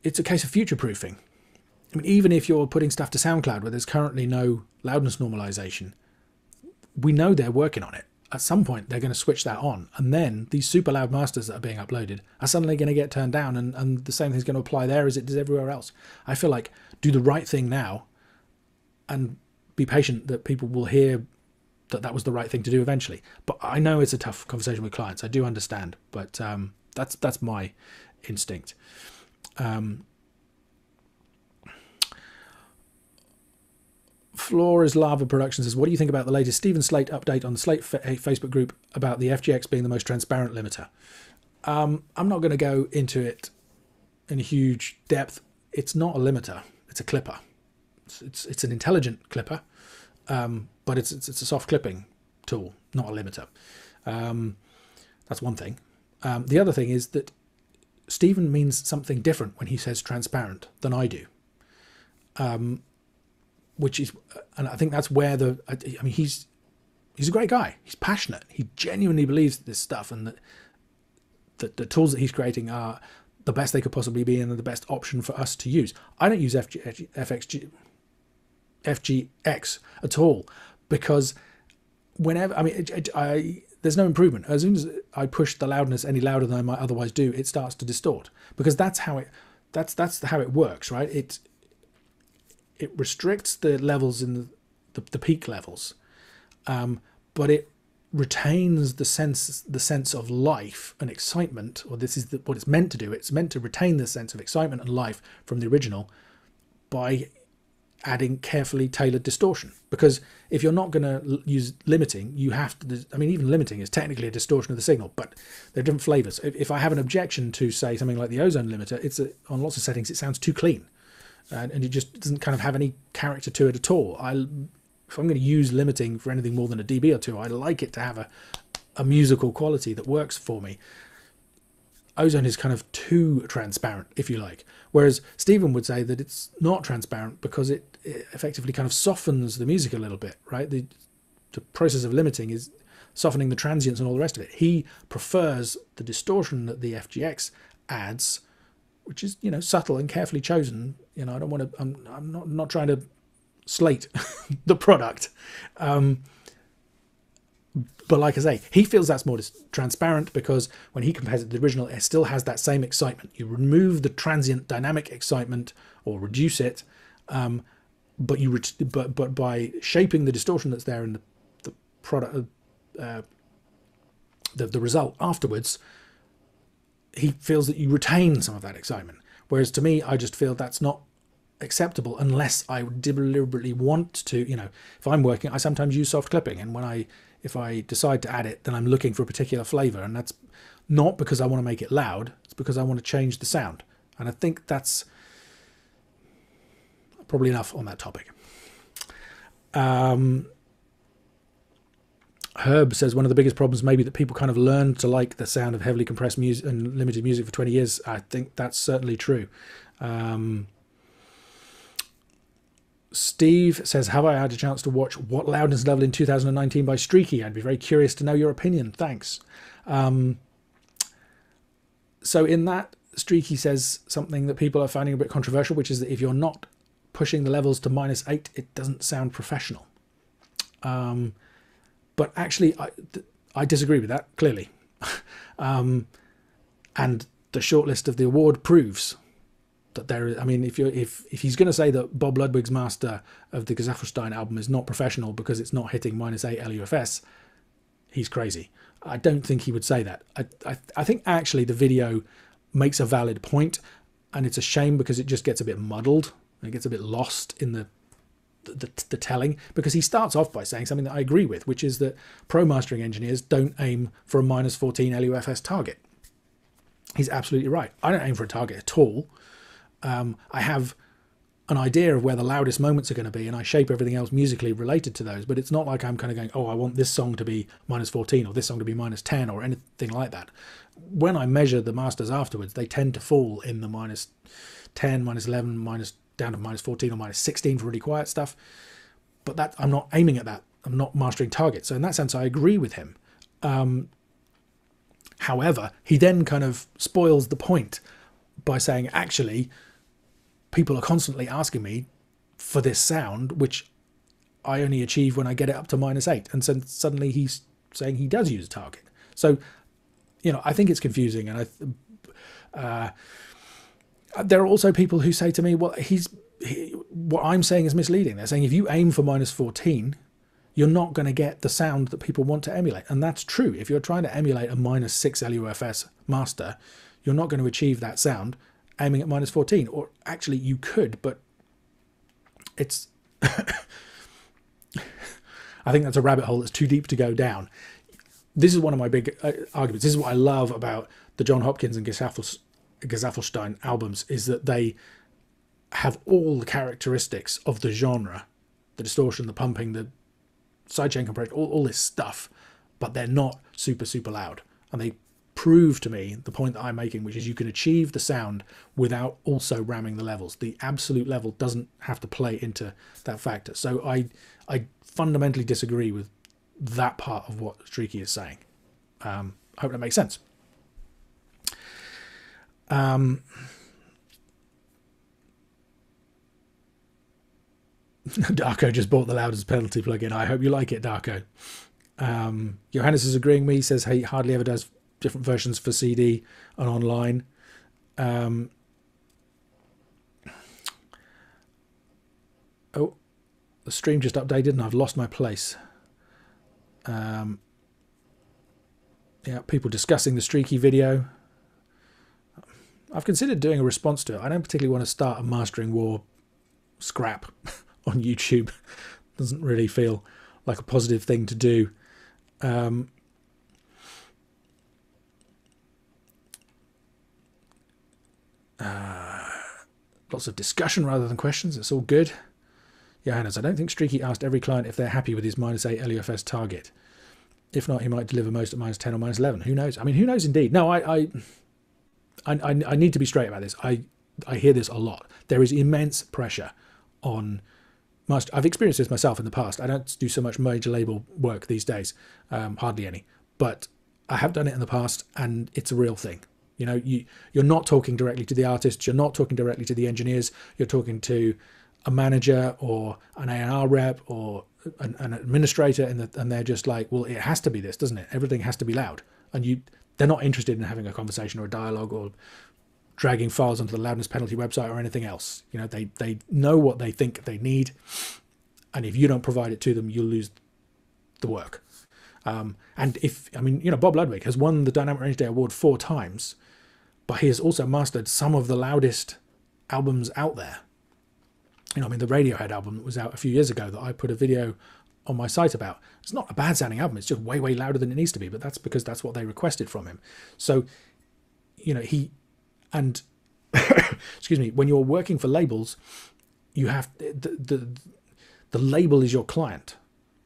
It's a case of future-proofing. I mean, even if you're putting stuff to SoundCloud where there's currently no loudness normalization, we know they're working on it. At some point, they're going to switch that on. And then these super loud masters that are being uploaded are suddenly going to get turned down, and the same thing's going to apply there as it does everywhere else. I feel like do the right thing now and be patient that people will hear that was the right thing to do eventually. But I know it's a tough conversation with clients. I do understand, but that's my instinct. Floor is Lava Productions says, what do you think about the latest Stephen Slate update on the Slate Facebook group about the FGX being the most transparent limiter? I'm not going to go into it in huge depth. It's not a limiter. It's a clipper. It's an intelligent clipper, but it's a soft clipping tool, not a limiter. That's one thing. The other thing is that Stephen means something different when he says transparent than I do. Which is, and I think that's where he's a great guy. He's passionate. He genuinely believes this stuff, and that the tools that he's creating are the best they could possibly be and the best option for us to use. I don't use FGX at all, because whenever, there's no improvement. As soon as I push the loudness any louder than I might otherwise do, it starts to distort, because that's how it works, right? It restricts the levels in the peak levels, but it retains the sense of life and excitement, or this is what it's meant to do. It's meant to retain the sense of excitement and life from the original by adding carefully tailored distortion. Because if you're not going to use limiting, you have to, even limiting is technically a distortion of the signal, but there are different flavors. If I have an objection to, say, something like the ozone limiter, on lots of settings it sounds too clean. And it just doesn't kind of have any character to it at all. If I'm going to use limiting for anything more than a dB or two, I like it to have a musical quality that works for me. Ozone is kind of too transparent, if you like. Whereas Stephen would say that it's not transparent because it effectively kind of softens the music a little bit, right? The process of limiting is softening the transients and all the rest of it. He prefers the distortion that the FGX adds, which is, subtle and carefully chosen. I don't want to, I'm not trying to slate the product. But like I say, he feels that's more transparent because when he compares it to the original, it still has that same excitement. You remove the transient dynamic excitement or reduce it, but by shaping the distortion that's there in the product, the result afterwards, he feels that you retain some of that excitement. Whereas to me, I just feel that's not acceptable unless I deliberately want to. If I'm working, I sometimes use soft clipping, and if I decide to add it, then I'm looking for a particular flavor, and that's not because I want to make it loud. It's because I want to change the sound, and I think that's probably enough on that topic. Herb says one of the biggest problems may be that people kind of learn to like the sound of heavily compressed music and limited music for 20 years. I think that's certainly true. Steve says, have I had a chance to watch What Loudness Level in 2019 by Streaky? I'd be very curious to know your opinion. Thanks. So in that, Streaky says something that people are finding a bit controversial, which is that if you're not pushing the levels to -8, it doesn't sound professional. But actually, I disagree with that, clearly. And the shortlist of the award proves that there is, if he's going to say that Bob Ludwig's master of the Gesaffelstein album is not professional because it's not hitting -8 LUFS, he's crazy. I don't think he would say that. I think actually the video makes a valid point, and it's a shame because it just gets a bit muddled and it gets a bit lost in the telling, because he starts off by saying something that I agree with, which is that pro mastering engineers don't aim for a -14 LUFS target. He's absolutely right. I don't aim for a target at all. I have an idea of where the loudest moments are going to be, and I shape everything else musically related to those, but it's not like I'm kind of going, oh, I want this song to be -14 or this song to be -10 or anything like that. When I measure the masters afterwards, they tend to fall in the -10, -11, down to -14 or -16 for really quiet stuff. But that, I'm not aiming at that. I'm not mastering targets. So in that sense, I agree with him. However, he then kind of spoils the point by saying, actually, people are constantly asking me for this sound, which I only achieve when I get it up to -8. And so suddenly he's saying he does use a target. So, I think it's confusing. And there are also people who say to me, well, what I'm saying is misleading. They're saying if you aim for -14, you're not going to get the sound that people want to emulate. And that's true. If you're trying to emulate a -6 LUFS master, you're not going to achieve that sound aiming at -14. Or actually you could, but it's... I think that's a rabbit hole that's too deep to go down. This is one of my big arguments. This is what I love about the John Hopkins and Gesaffelstein albums, is that they have all the characteristics of the genre, the distortion, the pumping, the sidechain compression, all this stuff, but they're not super, super loud. And they prove to me the point that I'm making, which is you can achieve the sound without also ramming the levels. The absolute level doesn't have to play into that factor. So I fundamentally disagree with that part of what Streaky is saying. I hope that makes sense. Darko just bought the loudest penalty plugin. I hope you like it, Darko. Johannes is agreeing with me. He says he hardly ever does different versions for CD and online. Oh, the stream just updated and I've lost my place. Yeah, people discussing the Streaky video. I've considered doing a response to it. I don't particularly want to start a mastering war scrap on YouTube. Doesn't really feel like a positive thing to do. Lots of discussion rather than questions. It's all good. Johannes, I don't think Streaky asked every client if they're happy with his -8 LUFS target. If not, he might deliver most at -10 or -11. Who knows? I mean, who knows indeed. No, I need to be straight about this. I hear this a lot. There is immense pressure on master. I've experienced this myself in the past. I don't do so much major label work these days, hardly any. But I have done it in the past, and it's a real thing. You know, you're not talking directly to the artists. You're not talking directly to the engineers. You're talking to a manager or an A&R rep or an administrator, and they're just like, well, it has to be this, doesn't it? Everything has to be loud. And they're not interested in having a conversation or a dialogue or dragging files onto the loudness penalty website or anything else. You know, they know what they think they need, and if you don't provide it to them, you'll lose the work. And Bob Ludwig has won the Dynamic Range Day Award 4 times, but he has also mastered some of the loudest albums out there. The Radiohead album that was out a few years ago that I put a video on my site about. It's not a bad sounding album. It's just way, way louder than it needs to be, but that's because that's what they requested from him. So, excuse me, when you're working for labels, you have the label is your client.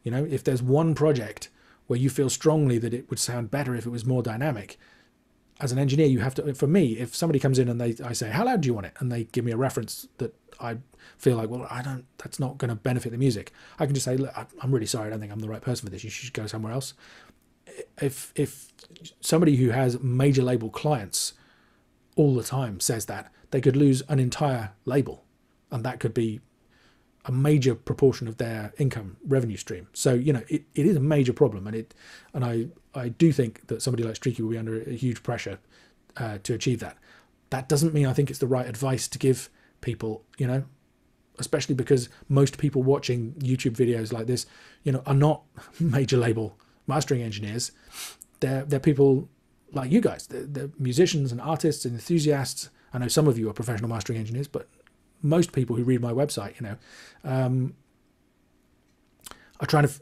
If there's one project where you feel strongly that it would sound better if it was more dynamic, as an engineer, you have to, for me, if somebody comes in and I say, how loud do you want it? And they give me a reference that I feel like, well, that's not going to benefit the music. I can just say, look, I'm really sorry. I don't think I'm the right person for this. You should go somewhere else. If somebody who has major label clients all the time says that, they could lose an entire label, and that could be a major proportion of their income revenue stream. So, it is a major problem, and I do think that somebody like Streaky will be under a huge pressure to achieve that. That doesn't mean I think it's the right advice to give people, especially because most people watching YouTube videos like this, are not major label mastering engineers. They're people like you guys. They're musicians and artists and enthusiasts. I know some of you are professional mastering engineers, but most people who read my website, are trying to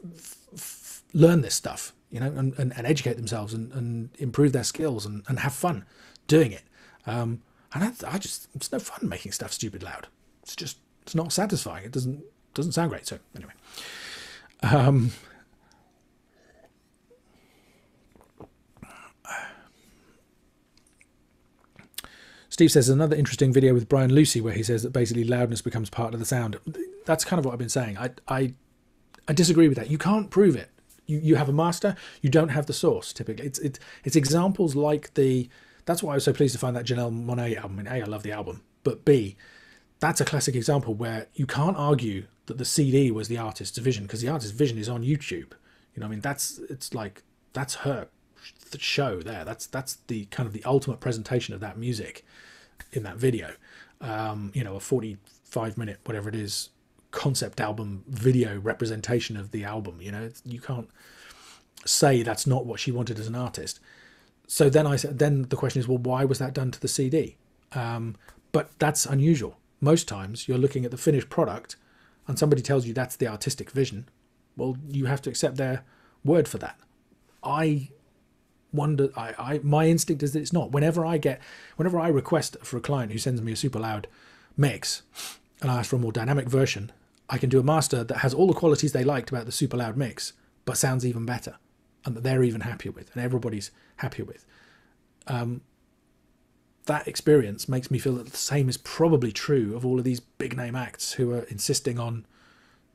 learn this stuff, and educate themselves and improve their skills and have fun doing it. And it's no fun making stuff stupid loud. It's not satisfying. It doesn't sound great. So anyway, Steve says another interesting video with Brian Lucy where he says that basically loudness becomes part of the sound. That's kind of what I've been saying. I disagree with that. You can't prove it. You have a master, you don't have the source. Typically, it's examples like that's why I was so pleased to find that Janelle Monáe album. A, I love the album, but B, that's a classic example where you can't argue that the CD was the artist's vision, because the artist's vision is on YouTube. That's her show there. That's the kind of the ultimate presentation of that music in that video. A 45 5-minute, whatever it is, concept album video representation of the album. You know, you can't say that's not what she wanted as an artist. So then the question is, well, why was that done to the CD? But that's unusual. Most times you're looking at the finished product and somebody tells you that's the artistic vision. Well, you have to accept their word for that. I wonder, my instinct is that it's not. Whenever I request for a client who sends me a super loud mix and I ask for a more dynamic version, I can do a master that has all the qualities they liked about the super loud mix, but sounds even better, and that they're even happier with, and everybody's happier with. That experience makes me feel that the same is probably true of all of these big name acts who are insisting on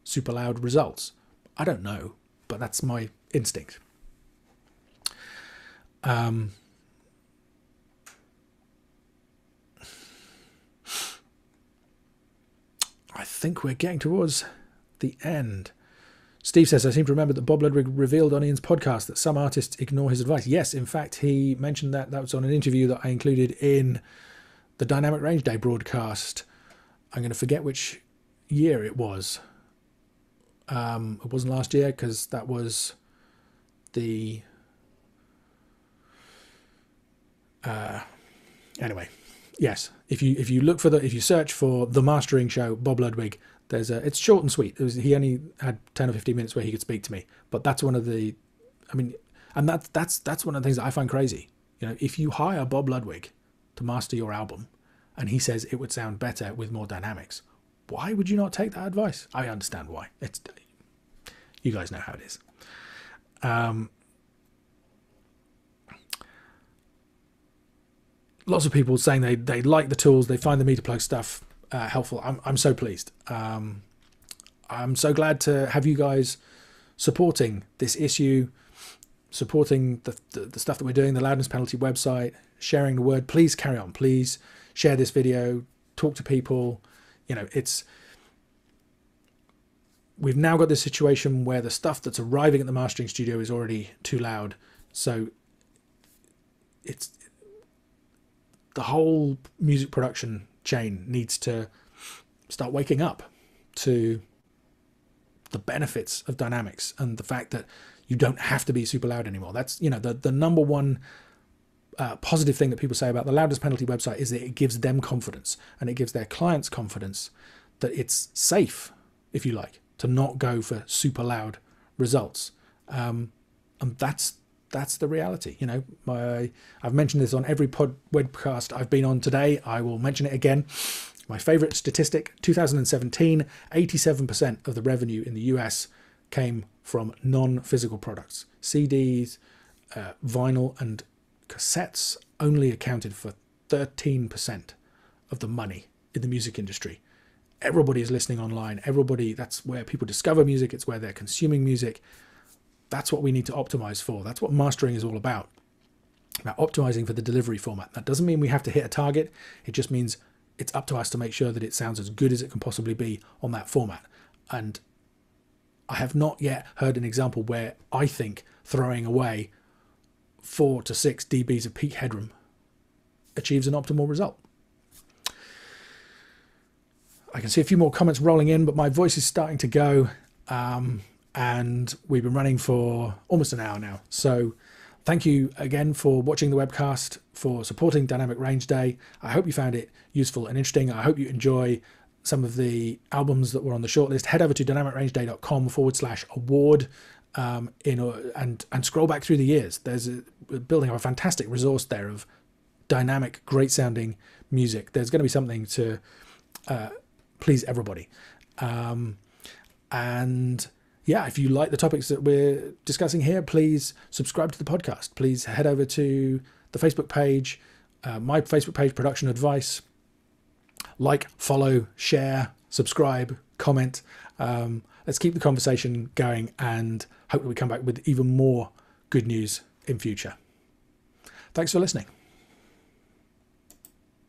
super loud results. I don't know, but that's my instinct. I think we're getting towards the end. Steve says, I seem to remember that Bob Ludwig revealed on Ian's podcast that some artists ignore his advice. Yes, in fact, he mentioned that. That was on an interview that I included in the Dynamic Range Day broadcast. I'm going to forget which year it was. It wasn't last year, because that was the... anyway, yes. If you search for the Mastering Show, Bob Ludwig, it's short and sweet. He only had 10 or 15 minutes where he could speak to me, but that's one of the, and that's one of the things that I find crazy. You know, if you hire Bob Ludwig to master your album, and he says it would sound better with more dynamics, why would you not take that advice? I understand why. You guys know how it is. Lots of people saying they like the tools, they find the meter plug stuff helpful. I'm so pleased. I'm so glad to have you guys supporting this issue, supporting the stuff that we're doing, the Loudness Penalty website, sharing the word. Please carry on. Please share this video, talk to people. You know, we've now got this situation where the stuff that's arriving at the mastering studio is already too loud. So the whole music production chain needs to start waking up to the benefits of dynamics and the fact that you don't have to be super loud anymore. That's, you know, the number one positive thing that people say about the Loudness Penalty website is that it gives them confidence, and it gives their clients confidence that it's safe, if you like, to not go for super loud results. And that's the reality. You know, I've mentioned this on every webcast I've been on today. I will mention it again. My favorite statistic, 2017, 87% of the revenue in the US came from non-physical products. CDs, vinyl and cassettes only accounted for 13% of the money in the music industry. Everybody is listening online. That's where people discover music. It's where they're consuming music. That's what we need to optimize for. That's what mastering is all about optimizing for the delivery format. That doesn't mean we have to hit a target. It just means it's up to us to make sure that it sounds as good as it can possibly be on that format. And I have not yet heard an example where I think throwing away 4 to 6 dBs of peak headroom achieves an optimal result. I can see a few more comments rolling in, but my voice is starting to go. And we've been running for almost an hour now. So thank you again for watching the webcast, for supporting Dynamic Range Day. I hope you found it useful and interesting. I hope you enjoy some of the albums that were on the shortlist. Head over to dynamicrangeday.com/award and scroll back through the years. We're building up a fantastic resource there of dynamic, great sounding music. There's going to be something to please everybody. And yeah, if you like the topics that we're discussing here, please subscribe to the podcast. Please head over to the Facebook page, my Facebook page, Production Advice. Like, follow, share, subscribe, comment. Let's keep the conversation going and hope that we come back with even more good news in future. Thanks for listening.